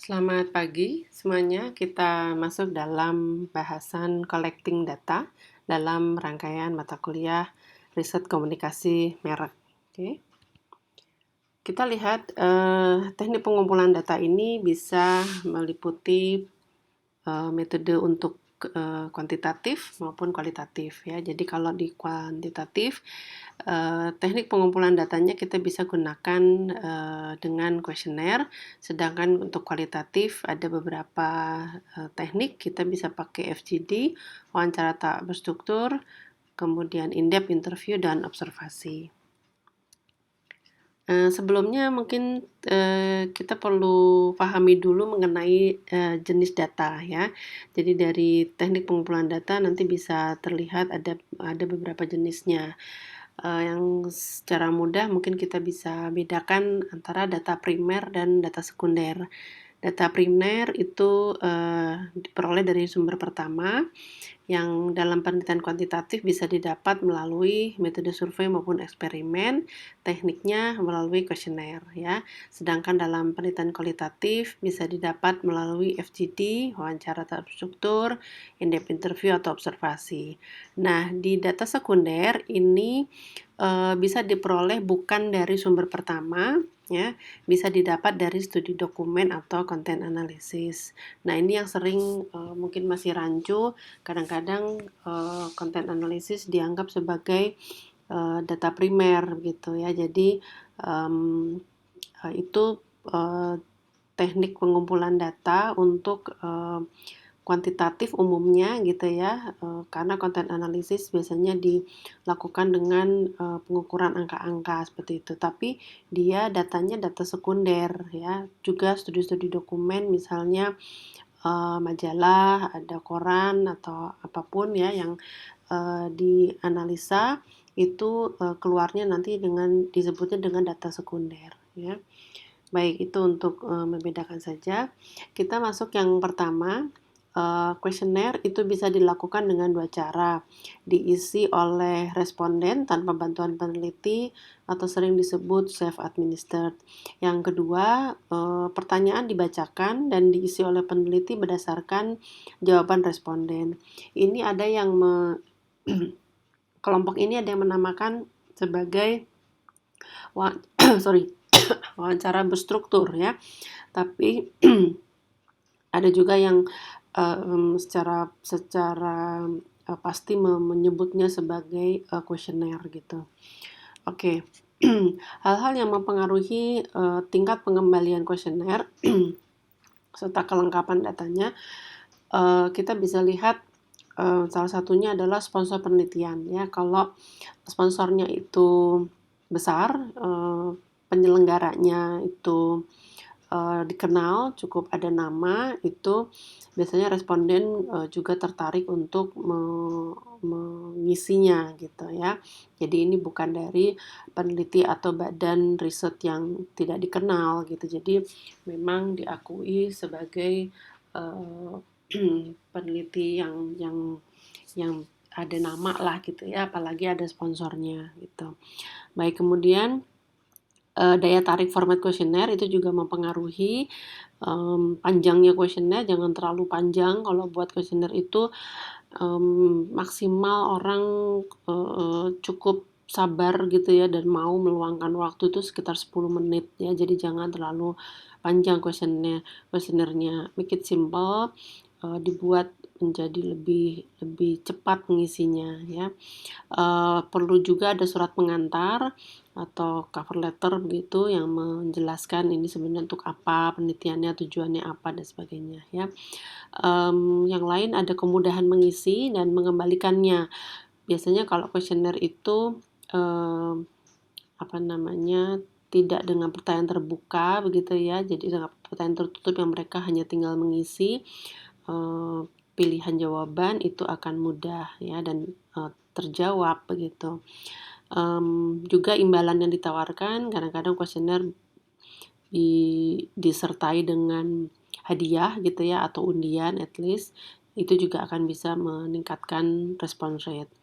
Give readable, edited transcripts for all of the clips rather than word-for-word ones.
Selamat pagi semuanya. Kita masuk dalam bahasan collecting data dalam rangkaian mata kuliah riset komunikasi merek. Oke. Kita lihat teknik pengumpulan data ini bisa meliputi metode untuk kuantitatif maupun kualitatif ya. Jadi kalau di kuantitatif teknik pengumpulan datanya kita bisa gunakan dengan kuesioner, sedangkan untuk kualitatif ada beberapa teknik kita bisa pakai FGD, wawancara tak berstruktur, kemudian in-depth interview dan observasi. Sebelumnya mungkin kita perlu pahami dulu mengenai jenis data ya. Jadi dari teknik pengumpulan data nanti bisa terlihat ada beberapa jenisnya. Yang secara mudah mungkin kita bisa bedakan antara data primer dan data sekunder. Data primer itu diperoleh dari sumber pertama, yang dalam penelitian kuantitatif bisa didapat melalui metode survei maupun eksperimen, tekniknya melalui kuesioner ya. Sedangkan dalam penelitian kualitatif bisa didapat melalui FGD, wawancara terstruktur, in-depth interview atau observasi. Nah, di data sekunder ini bisa diperoleh bukan dari sumber pertama ya, bisa didapat dari studi dokumen atau konten analisis. Nah, ini yang sering mungkin masih rancu. Kadang-kadang content analysis dianggap sebagai data primer gitu ya. Jadi itu teknik pengumpulan data untuk kuantitatif umumnya gitu ya, karena content analysis biasanya dilakukan dengan pengukuran angka-angka seperti itu. Tapi dia datanya data sekunder ya, juga studi-studi dokumen misalnya majalah, ada koran atau apapun ya yang dianalisa itu keluarnya nanti disebutnya dengan data sekunder ya. Baik, itu untuk membedakan saja. Kita masuk yang pertama. Kuesioner itu bisa dilakukan dengan dua cara, diisi oleh responden tanpa bantuan peneliti atau sering disebut self-administered. Yang kedua, pertanyaan dibacakan dan diisi oleh peneliti berdasarkan jawaban responden. Ini ada yang kelompok ini ada yang menamakan sebagai wawancara berstruktur ya. Tapi ada juga yang secara pasti menyebutnya sebagai kuesioner gitu. Oke. Hal-hal yang mempengaruhi tingkat pengembalian kuesioner serta kelengkapan datanya, kita bisa lihat salah satunya adalah sponsor penelitian ya. Kalau sponsornya itu besar, penyelenggaranya itu dikenal, cukup ada nama, itu biasanya responden juga tertarik untuk mengisinya gitu ya. Jadi ini bukan dari peneliti atau badan riset yang tidak dikenal gitu. Jadi memang diakui sebagai peneliti yang ada nama lah gitu ya, apalagi ada sponsornya gitu. Baik, kemudian daya tarik format kuesioner itu juga mempengaruhi panjangnya kuesioner. Jangan terlalu panjang. Kalau buat kuesioner itu maksimal orang cukup sabar gitu ya dan mau meluangkan waktu itu sekitar 10 menit ya. Jadi jangan terlalu panjang kuesionernya. Make it simple, dibuat menjadi lebih cepat mengisinya ya. Perlu juga ada surat pengantar atau cover letter begitu yang menjelaskan ini sebenarnya untuk apa, penelitiannya, tujuannya apa dan sebagainya ya. Yang lain ada kemudahan mengisi dan mengembalikannya. Biasanya kalau kuesioner itu tidak dengan pertanyaan terbuka begitu ya. Jadi dengan pertanyaan tertutup yang mereka hanya tinggal mengisi pilihan jawaban itu akan mudah ya dan terjawab begitu. Juga imbalan yang ditawarkan, kadang-kadang kuesioner disertai dengan hadiah gitu ya atau undian at least, itu juga akan bisa meningkatkan response rate.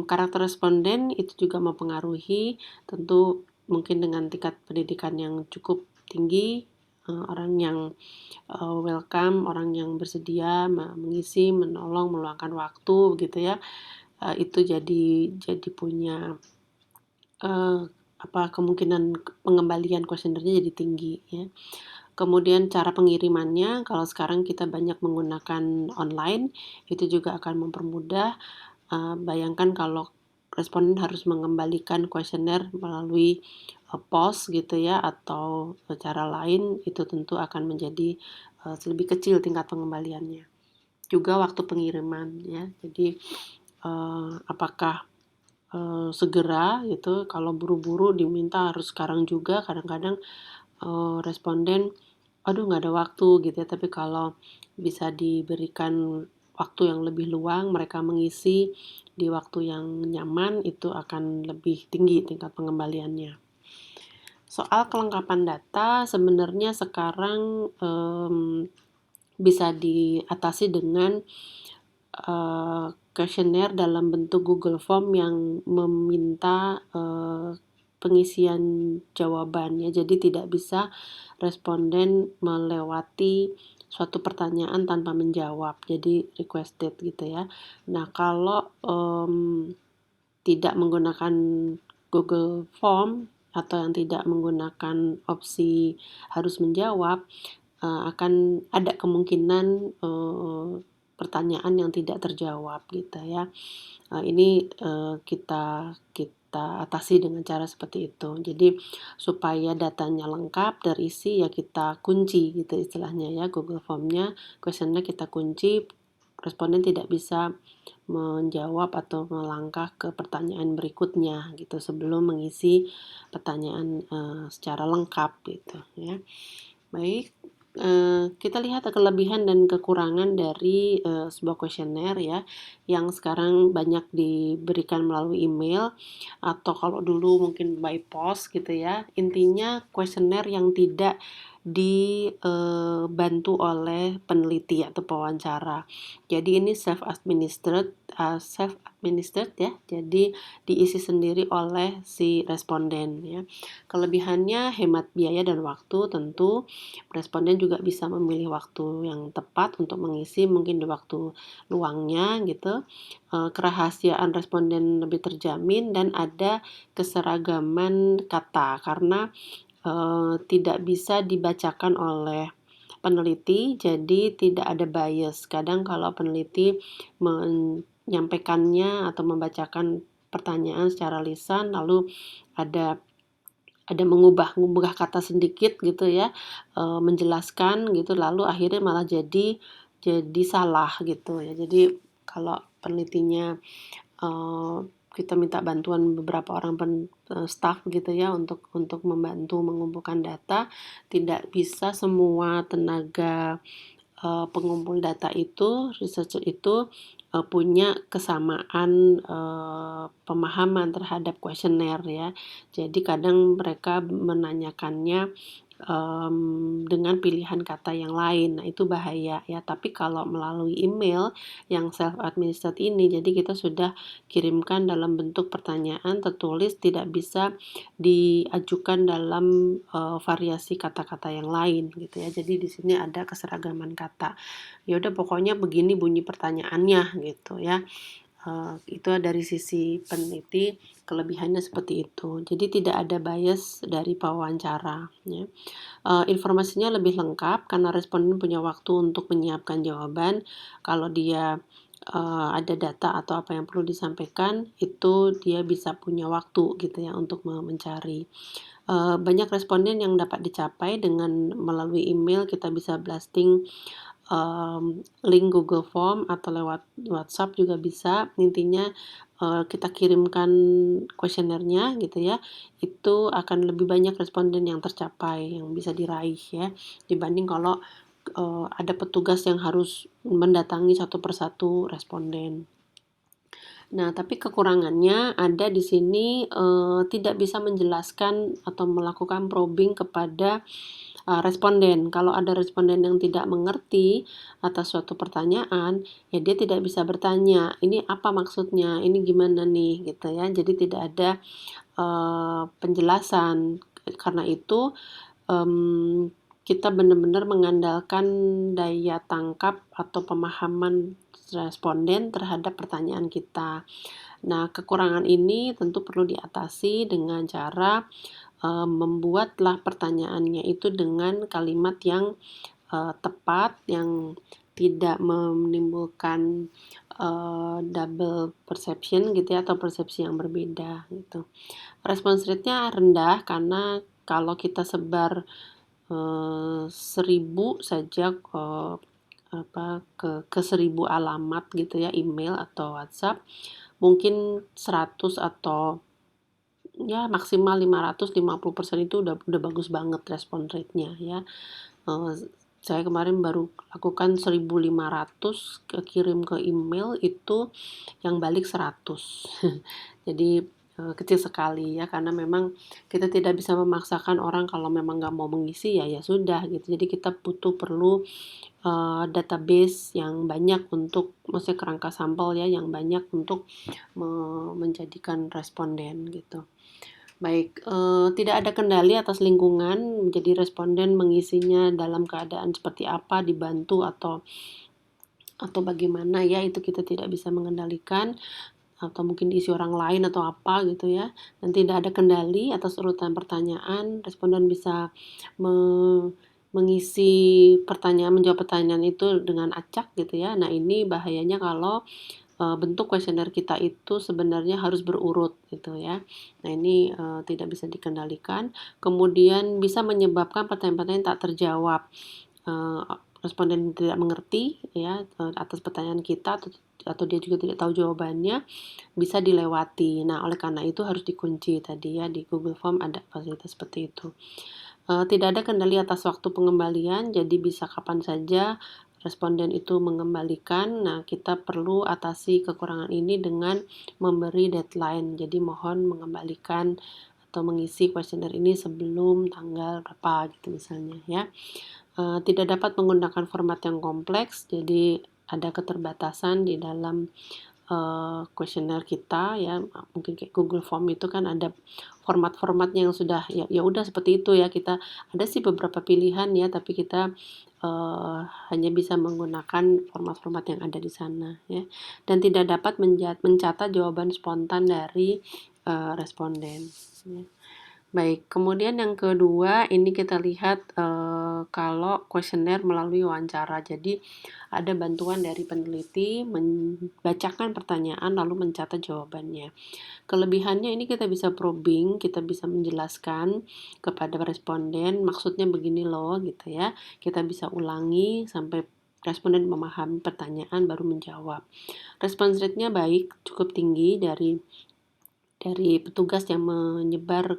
Karakter responden itu juga mempengaruhi, tentu mungkin dengan tingkat pendidikan yang cukup tinggi orang yang welcome, orang yang bersedia mengisi, menolong, meluangkan waktu gitu ya. Itu jadi punya kemungkinan pengembalian kuesionernya jadi tinggi ya. Kemudian cara pengirimannya, kalau sekarang kita banyak menggunakan online, itu juga akan mempermudah. Bayangkan kalau responden harus mengembalikan kuesioner melalui pos gitu ya, atau cara lain, itu tentu akan menjadi lebih kecil tingkat pengembaliannya. Juga waktu pengiriman ya, jadi apakah segera gitu, kalau buru-buru diminta harus sekarang juga, kadang-kadang responden, aduh nggak ada waktu gitu ya, tapi kalau bisa diberikan waktu yang lebih luang, mereka mengisi di waktu yang nyaman, itu akan lebih tinggi tingkat pengembaliannya. Soal kelengkapan data, sebenarnya sekarang bisa diatasi dengan kuesioner dalam bentuk Google Form yang meminta pengisian jawabannya. Jadi tidak bisa responden melewati suatu pertanyaan tanpa menjawab. Jadi requested gitu ya. Nah, kalau tidak menggunakan Google Form atau yang tidak menggunakan opsi harus menjawab, akan ada kemungkinan pertanyaan yang tidak terjawab gitu ya. Ini kita atasi dengan cara seperti itu. Jadi supaya datanya lengkap terisi, ya kita kunci gitu istilahnya ya, Google Form-nya, kuesionernya kita kunci, responden tidak bisa menjawab atau melangkah ke pertanyaan berikutnya gitu sebelum mengisi pertanyaan secara lengkap gitu ya. Baik, kita lihat kelebihan dan kekurangan dari sebuah kuesioner ya, yang sekarang banyak diberikan melalui email atau kalau dulu mungkin by post gitu ya. Intinya kuesioner yang tidak dibantu oleh peneliti atau pewawancara. Jadi ini self-administered ya, jadi diisi sendiri oleh si responden ya. Kelebihannya hemat biaya dan waktu tentu. Responden juga bisa memilih waktu yang tepat untuk mengisi mungkin di waktu luangnya gitu. Kerahasiaan responden lebih terjamin dan ada keseragaman kata karena tidak bisa dibacakan oleh peneliti, jadi tidak ada bias. Kadang kalau peneliti menyampaikannya atau membacakan pertanyaan secara lisan, lalu ada mengubah kata sedikit gitu ya, menjelaskan gitu, lalu akhirnya malah jadi salah gitu ya. Jadi kalau penelitinya kita minta bantuan beberapa orang staff gitu ya untuk membantu mengumpulkan data, tidak bisa semua tenaga pengumpul data itu, researcher itu punya kesamaan pemahaman terhadap kuesioner ya. Jadi kadang mereka menanyakannya dengan pilihan kata yang lain. Nah, itu bahaya ya. Tapi kalau melalui email yang self-administered ini, jadi kita sudah kirimkan dalam bentuk pertanyaan tertulis, tidak bisa diajukan dalam variasi kata-kata yang lain gitu ya. Jadi di sini ada keseragaman kata. Ya udah pokoknya begini bunyi pertanyaannya gitu ya. Itu dari sisi peneliti, kelebihannya seperti itu. Jadi tidak ada bias dari pewawancara ya. Informasinya lebih lengkap karena responden punya waktu untuk menyiapkan jawaban. Kalau dia ada data atau apa yang perlu disampaikan, itu dia bisa punya waktu gitu ya untuk mencari. Banyak responden yang dapat dicapai dengan melalui email, kita bisa blasting link Google Form atau lewat WhatsApp juga bisa. Intinya kita kirimkan kuesionernya gitu ya, itu akan lebih banyak responden yang tercapai, yang bisa diraih ya, dibanding kalau ada petugas yang harus mendatangi satu persatu responden. Nah, tapi kekurangannya ada di sini, tidak bisa menjelaskan atau melakukan probing kepada responden. Kalau ada responden yang tidak mengerti atas suatu pertanyaan, ya dia tidak bisa bertanya, "Ini apa maksudnya? Ini gimana nih?" Gitu ya. Jadi tidak ada penjelasan. Karena itu, kita benar-benar mengandalkan daya tangkap atau pemahaman responden terhadap pertanyaan kita. Nah, kekurangan ini tentu perlu diatasi dengan cara membuatlah pertanyaannya itu dengan kalimat yang tepat, yang tidak menimbulkan double perception gitu ya, atau persepsi yang berbeda gitu. Response rate-nya rendah karena kalau kita sebar 1000 saja ke 1000 alamat gitu ya, email atau WhatsApp, mungkin 100 atau ya maksimal 50% itu udah bagus banget respon rate-nya ya. Saya kemarin baru lakukan 1500 kirim ke email, itu yang balik 100. Jadi kecil sekali ya, karena memang kita tidak bisa memaksakan orang kalau memang nggak mau mengisi ya sudah gitu. Jadi kita perlu database yang banyak untuk, maksudnya kerangka sampel ya yang banyak untuk menjadikan responden gitu. Baik, tidak ada kendali atas lingkungan, jadi responden mengisinya dalam keadaan seperti apa, dibantu atau bagaimana ya, itu kita tidak bisa mengendalikan, atau mungkin diisi orang lain atau apa gitu ya. Dan tidak ada kendali atas urutan pertanyaan, responden bisa mengisi pertanyaan, menjawab pertanyaan itu dengan acak gitu ya. Nah, ini bahayanya kalau bentuk kuesioner kita itu sebenarnya harus berurut gitu ya. Nah, ini tidak bisa dikendalikan. Kemudian bisa menyebabkan pertanyaan-pertanyaan tak terjawab. Uh, Responden tidak mengerti ya atas pertanyaan kita, atau dia juga tidak tahu jawabannya, bisa dilewati. Nah, oleh karena itu harus dikunci tadi ya, di Google Form ada fasilitas seperti itu. Tidak ada kendali atas waktu pengembalian, jadi bisa kapan saja responden itu mengembalikan. Nah, kita perlu atasi kekurangan ini dengan memberi deadline. Jadi mohon mengembalikan atau mengisi kuesioner ini sebelum tanggal berapa gitu misalnya ya. Tidak dapat menggunakan format yang kompleks, jadi ada keterbatasan di dalam kuesioner kita ya. Mungkin kayak Google Form itu kan ada format-formatnya yang sudah ya udah seperti itu ya. Kita ada sih beberapa pilihan ya, tapi kita hanya bisa menggunakan format-format yang ada di sana ya. Dan tidak dapat mencatat jawaban spontan dari responden ya. Baik, kemudian yang kedua ini kita lihat kalau kuesioner melalui wawancara. Jadi ada bantuan dari peneliti membacakan pertanyaan lalu mencatat jawabannya. Kelebihannya ini kita bisa probing, kita bisa menjelaskan kepada responden, maksudnya begini loh gitu ya. Kita bisa ulangi sampai responden memahami pertanyaan baru menjawab. Response rate-nya baik, cukup tinggi dari petugas yang menyebar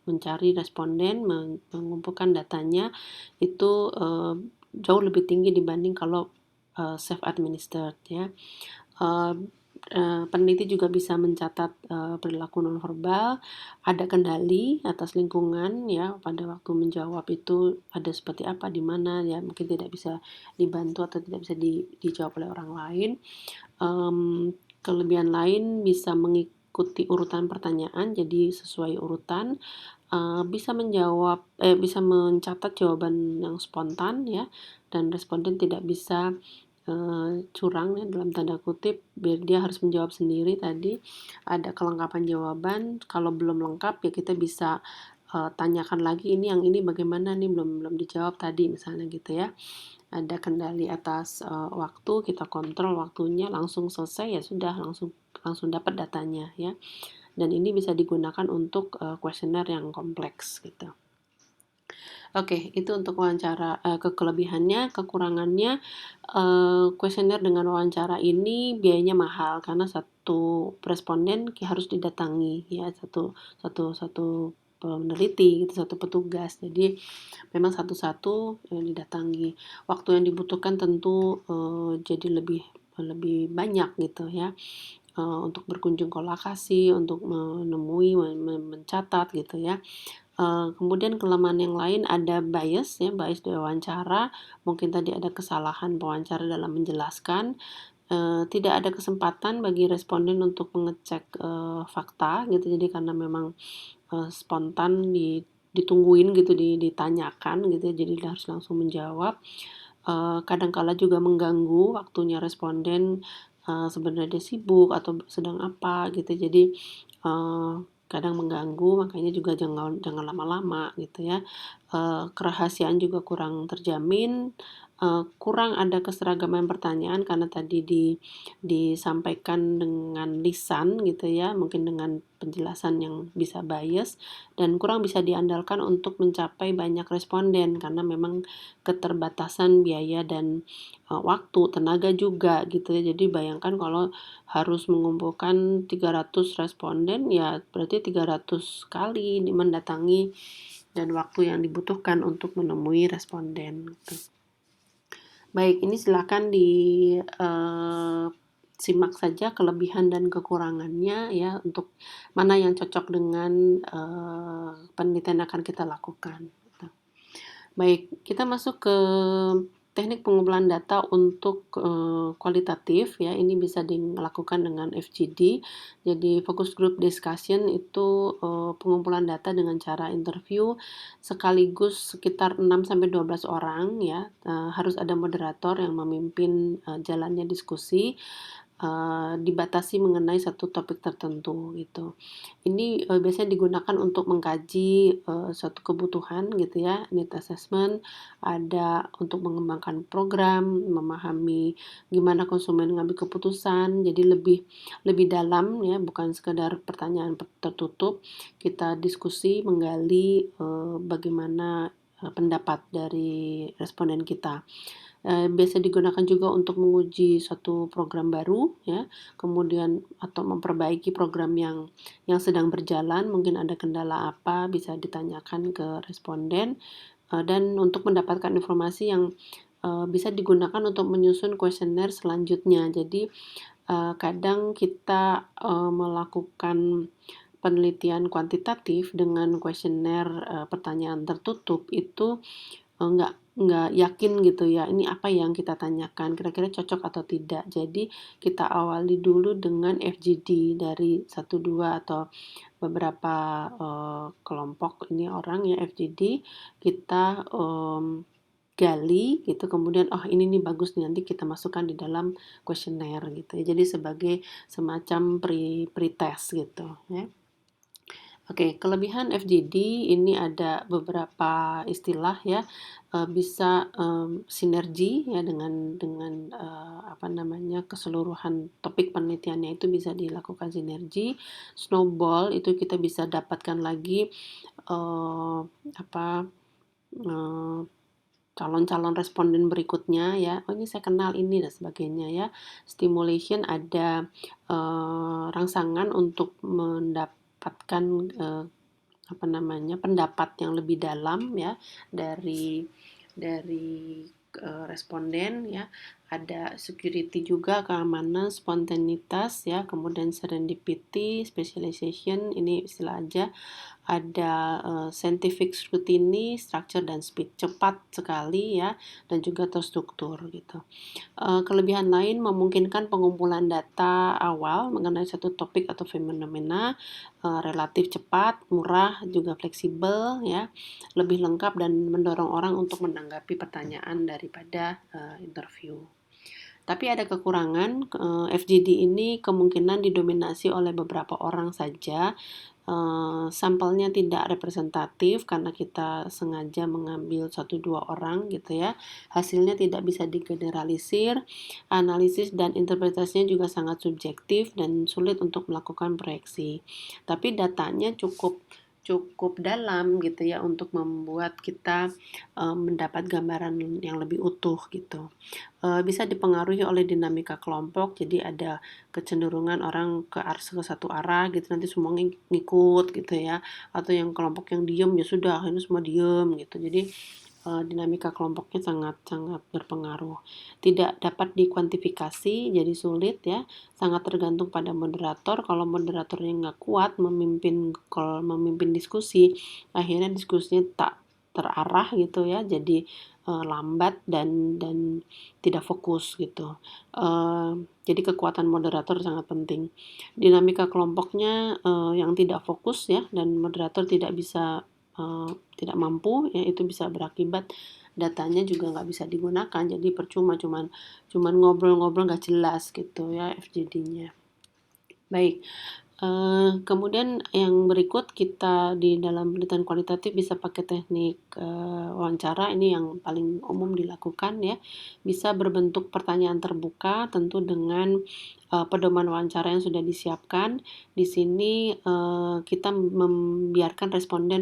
mencari responden, mengumpulkan datanya itu jauh lebih tinggi dibanding kalau self administered ya. Peneliti juga bisa mencatat perilaku nonverbal, ada kendali atas lingkungan ya, pada waktu menjawab itu ada seperti apa, di mana ya, mungkin tidak bisa dibantu atau tidak bisa dijawab oleh orang lain. Kelebihan lain bisa mengikuti urutan pertanyaan, jadi sesuai urutan, bisa mencatat jawaban yang spontan ya, dan responden tidak bisa curang ya dalam tanda kutip, biar dia harus menjawab sendiri tadi. Ada kelengkapan jawaban, kalau belum lengkap ya kita bisa tanyakan lagi, ini bagaimana nih, belum dijawab tadi misalnya gitu ya. Ada kendali atas waktu, kita kontrol waktunya, langsung selesai ya sudah, langsung dapat datanya ya. Dan ini bisa digunakan untuk kuesioner yang kompleks gitu. Oke, itu untuk wawancara. Kelebihannya, kekurangannya, kuesioner dengan wawancara ini biayanya mahal karena satu responden harus didatangi ya, satu peneliti gitu, satu petugas. Jadi memang satu-satu didatangi. Waktu yang dibutuhkan tentu jadi lebih banyak gitu ya, untuk berkunjung ke lokasi, untuk menemui, mencatat gitu ya. Kemudian kelemahan yang lain ada bias ya, bias di wawancara, mungkin tadi ada kesalahan pewawancara dalam menjelaskan, tidak ada kesempatan bagi responden untuk mengecek fakta gitu, jadi karena memang spontan ditungguin gitu, ditanyakan gitu ya, jadi harus langsung menjawab. Kadang-kala juga mengganggu waktunya responden, sebenarnya dia sibuk atau sedang apa gitu, jadi eee, kadang mengganggu, makanya juga jangan jangan lama-lama gitu ya. Kerahasiaan juga kurang terjamin, kurang ada keseragaman pertanyaan karena tadi disampaikan dengan lisan gitu ya, mungkin dengan penjelasan yang bisa bias dan kurang bisa diandalkan untuk mencapai banyak responden karena memang keterbatasan biaya dan, waktu, tenaga juga gitu ya. Jadi bayangkan kalau harus mengumpulkan 300 responden, ya berarti 300 kali mendatangi dan waktu yang dibutuhkan untuk menemui responden gitu. Baik, ini silakan simak saja kelebihan dan kekurangannya ya untuk mana yang cocok dengan, penelitian yang akan kita lakukan, gitu. Baik, kita masuk ke teknik pengumpulan data untuk, kualitatif ya, ini bisa dilakukan dengan FGD. Jadi focus group discussion itu, pengumpulan data dengan cara interview sekaligus sekitar 6 sampai 12 orang ya, harus ada moderator yang memimpin, jalannya diskusi, dibatasi mengenai satu topik tertentu gitu. Ini, biasanya digunakan untuk mengkaji, suatu kebutuhan gitu ya, need assessment, ada untuk mengembangkan program, memahami gimana konsumen mengambil keputusan, jadi lebih lebih dalam ya, bukan sekedar pertanyaan tertutup. Kita diskusi, menggali, bagaimana, pendapat dari responden kita. Biasa digunakan juga untuk menguji suatu program baru ya, kemudian atau memperbaiki program yang sedang berjalan, mungkin ada kendala apa bisa ditanyakan ke responden, dan untuk mendapatkan informasi yang, bisa digunakan untuk menyusun kuesioner selanjutnya. Jadi, kadang kita, melakukan penelitian kuantitatif dengan kuesioner, pertanyaan tertutup itu nggak yakin gitu ya, ini apa yang kita tanyakan, kira-kira cocok atau tidak. Jadi kita awali dulu dengan FGD dari satu 2 atau beberapa, kelompok ini orang ya FGD, kita, gali gitu, kemudian, "Oh ini nih bagus nih, nanti kita masukkan di dalam kuesioner," gitu ya. Jadi sebagai semacam pretest gitu ya. Oke, kelebihan FGD ini ada beberapa istilah ya, bisa, sinergi ya dengan, apa namanya, keseluruhan topik penelitiannya itu bisa dilakukan sinergi. Snowball itu kita bisa dapatkan lagi, apa, eee, calon-calon responden berikutnya ya, "Oh ini saya kenal ini," dan sebagainya ya. Stimulation ada, rangsangan untuk mendapatkan, apa namanya, pendapat yang lebih dalam ya dari responden ya. Ada security juga, keamanan, spontanitas ya, kemudian serendipity, specialization, ini istilah aja. Ada, scientific scrutiny, structure dan speed, cepat sekali ya, dan juga terstruktur gitu. Kelebihan lain memungkinkan pengumpulan data awal mengenai satu topik atau fenomena, relatif cepat, murah, juga fleksibel ya, lebih lengkap dan mendorong orang untuk menanggapi pertanyaan daripada, interview. Tapi ada kekurangan, FGD ini kemungkinan didominasi oleh beberapa orang saja, sampelnya tidak representatif karena kita sengaja mengambil 1-2 orang gitu ya, hasilnya tidak bisa digeneralisir, analisis dan interpretasinya juga sangat subjektif dan sulit untuk melakukan proyeksi. Tapi datanya cukup cukup dalam gitu ya untuk membuat kita, mendapat gambaran yang lebih utuh gitu. Bisa dipengaruhi oleh dinamika kelompok, jadi ada kecenderungan orang ke satu arah gitu, nanti semua ngikut gitu ya, atau yang kelompok yang diem, ya sudah akhirnya semua diem gitu. Jadi, dinamika kelompoknya sangat sangat berpengaruh. Tidak dapat dikuantifikasi, jadi sulit ya, sangat tergantung pada moderator, kalau moderatornya nggak kuat memimpin diskusi, akhirnya diskusinya tak terarah gitu ya, jadi, lambat dan tidak fokus gitu. Jadi kekuatan moderator sangat penting. Dinamika kelompoknya, yang tidak fokus ya dan moderator tidak bisa, tidak mampu, ya itu bisa berakibat datanya juga nggak bisa digunakan, jadi percuma cuman ngobrol-ngobrol nggak jelas gitu ya FGD-nya. Baik, kemudian yang berikut kita di dalam penelitian kualitatif bisa pakai teknik, wawancara, ini yang paling umum dilakukan ya. Bisa berbentuk pertanyaan terbuka tentu dengan, pedoman wawancara yang sudah disiapkan. Di sini, kita membiarkan responden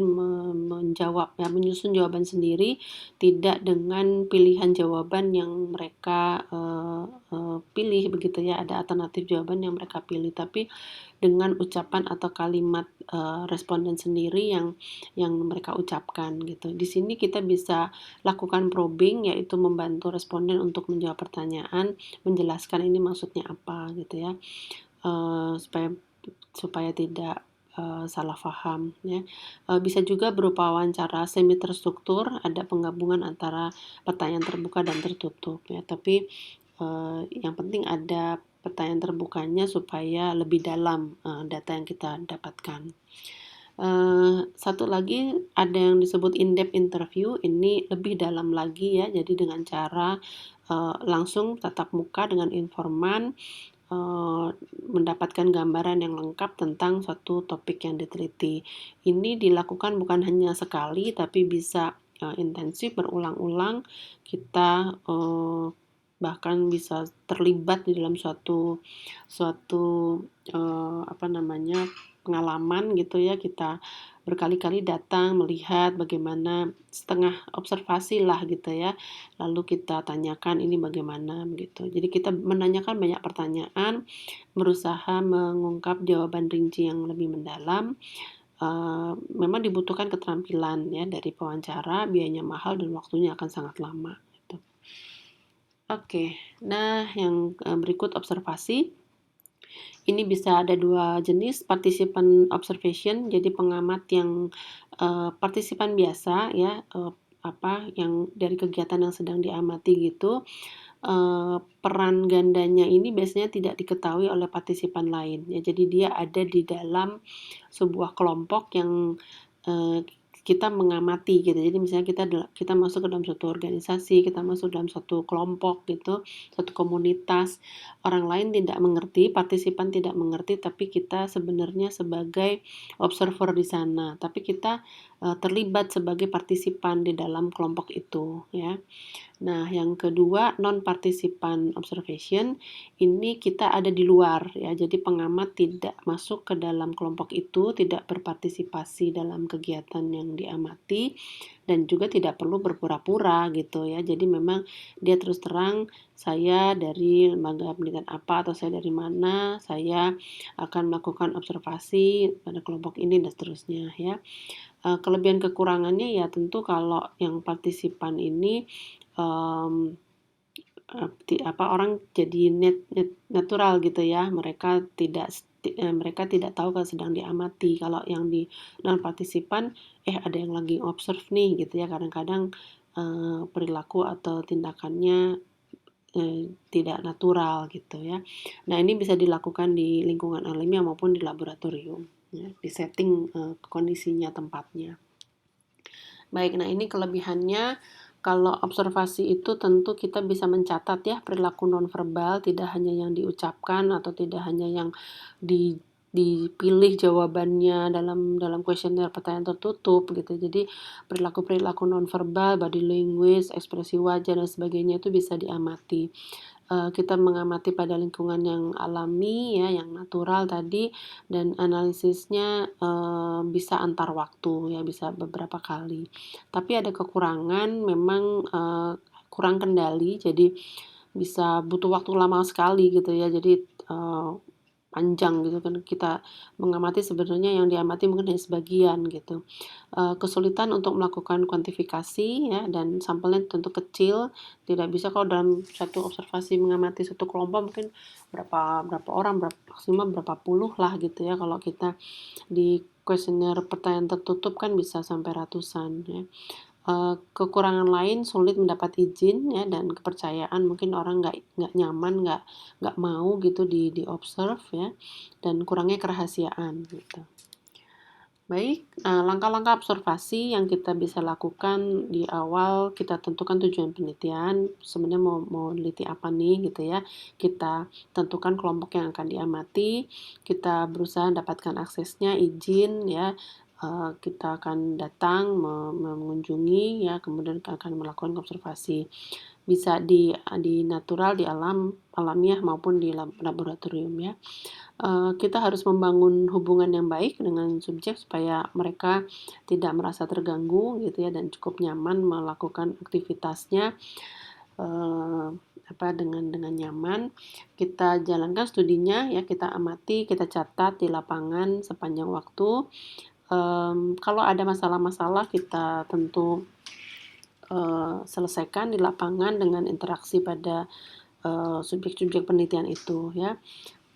menjawab ya, menyusun jawaban sendiri, tidak dengan pilihan jawaban yang mereka, pilih begitu ya, ada alternatif jawaban yang mereka pilih, tapi dengan ucapan atau kalimat, responden sendiri yang mereka ucapkan gitu. Di sini kita bisa lakukan probing, yaitu membantu responden untuk menjawab pertanyaan, menjelaskan ini maksudnya apa gitu ya, supaya supaya tidak, salah paham ya. Bisa juga berupa wawancara semi terstruktur, ada penggabungan antara pertanyaan terbuka dan tertutup ya, tapi, yang penting ada pertanyaan terbukanya supaya lebih dalam, data yang kita dapatkan. Satu lagi ada yang disebut in-depth interview, ini lebih dalam lagi ya, jadi dengan cara, langsung tatap muka dengan informan, eee, mendapatkan gambaran yang lengkap tentang suatu topik yang diteliti. Ini dilakukan bukan hanya sekali, tapi bisa, intensif berulang-ulang. Kita, bahkan bisa terlibat di dalam suatu suatu, apa namanya, pengalaman gitu ya, kita berkali-kali datang melihat bagaimana, setengah observasi lah gitu ya, lalu kita tanyakan ini bagaimana begitu. Jadi kita menanyakan banyak pertanyaan, berusaha mengungkap jawaban rinci yang lebih mendalam. Memang dibutuhkan keterampilan ya dari pewawancara, biayanya mahal dan waktunya akan sangat lama gitu. Oke, nah yang, berikut observasi. Ini bisa ada 2 jenis, participant observation, jadi pengamat yang, partisipan biasa ya, yang dari kegiatan yang sedang diamati gitu. Peran gandanya ini biasanya tidak diketahui oleh partisipan lain ya, jadi dia ada di dalam sebuah kelompok yang, eee, kita mengamati gitu. Jadi misalnya kita masuk ke dalam suatu organisasi, kita masuk dalam suatu kelompok gitu, suatu komunitas, orang lain tidak mengerti, partisipan tidak mengerti, tapi kita sebenarnya sebagai observer di sana, tapi kita, terlibat sebagai partisipan di dalam kelompok itu ya. Nah, yang kedua non-participant observation, ini kita ada di luar ya, jadi pengamat tidak masuk ke dalam kelompok itu, tidak berpartisipasi dalam kegiatan yang diamati, dan juga tidak perlu berpura-pura gitu ya. Jadi memang dia terus terang, saya dari lembaga penelitian apa, atau saya dari mana, saya akan melakukan observasi pada kelompok ini dan seterusnya ya. Kelebihan kekurangannya ya tentu kalau yang partisipan ini, mmm, orang jadi natural gitu ya, mereka tidak tahu kalau sedang diamati. Kalau yang di non partisipan, ada yang lagi observe nih gitu ya, kadang-kadang, perilaku atau tindakannya, tidak natural gitu ya. Nah ini bisa dilakukan di lingkungan alamiah maupun di laboratorium ya, di setting, kondisinya, tempatnya. Baik, nah ini kelebihannya, kalau observasi itu tentu kita bisa mencatat ya perilaku nonverbal, tidak hanya yang diucapkan atau tidak hanya yang dipilih jawabannya dalam dalam kuesioner pertanyaan tertutup gitu. Jadi perilaku-perilaku nonverbal, body language, ekspresi wajah dan sebagainya itu bisa diamati. Kita mengamati pada lingkungan yang alami ya, yang natural tadi, dan analisisnya, bisa antar waktu ya, bisa beberapa kali. Tapi ada kekurangan memang, kurang kendali, jadi bisa butuh waktu lama sekali gitu ya. Jadi, panjang gitu kan, kita mengamati sebenarnya yang diamati mungkin hanya sebagian gitu. Kesulitan untuk melakukan kuantifikasi ya, dan sampelnya tentu kecil, tidak bisa kalau dalam satu observasi mengamati satu kelompok mungkin berapa berapa orang, maksimal berapa puluh lah gitu ya, kalau kita di kuesioner pertanyaan tertutup kan bisa sampai ratusan ya. Kekurangan lain sulit mendapat izin ya, dan kepercayaan, mungkin orang nggak nyaman, nggak mau gitu di-observe ya, dan kurangnya kerahasiaan gitu. Baik, langkah-langkah observasi yang kita bisa lakukan di awal kita tentukan tujuan penelitian, sebenarnya mau neliti apa nih gitu ya. Kita tentukan kelompok yang akan diamati, kita berusaha dapatkan aksesnya, izin ya, kita akan datang mengunjungi ya, kemudian akan melakukan observasi. Bisa di natural, di alam, alamiah maupun di laboratorium ya. Kita harus membangun hubungan yang baik dengan subjek supaya mereka tidak merasa terganggu gitu ya dan cukup nyaman melakukan aktivitasnya, eee, dengan nyaman. Kita jalankan studinya ya, kita amati, kita catat di lapangan sepanjang waktu. Kalau ada masalah-masalah kita tentu, selesaikan di lapangan dengan interaksi pada, subjek-subjek penelitian itu ya.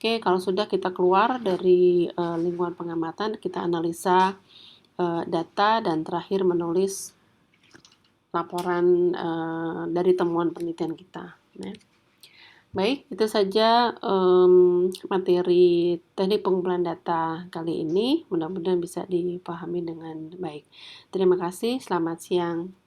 Oke, kalau sudah kita keluar dari, lingkungan pengamatan, kita analisa, data dan terakhir menulis laporan, dari temuan penelitian kita, ya. Baik, itu saja, materi teknik pengumpulan data kali ini, mudah-mudahan bisa dipahami dengan baik. Terima kasih, selamat siang.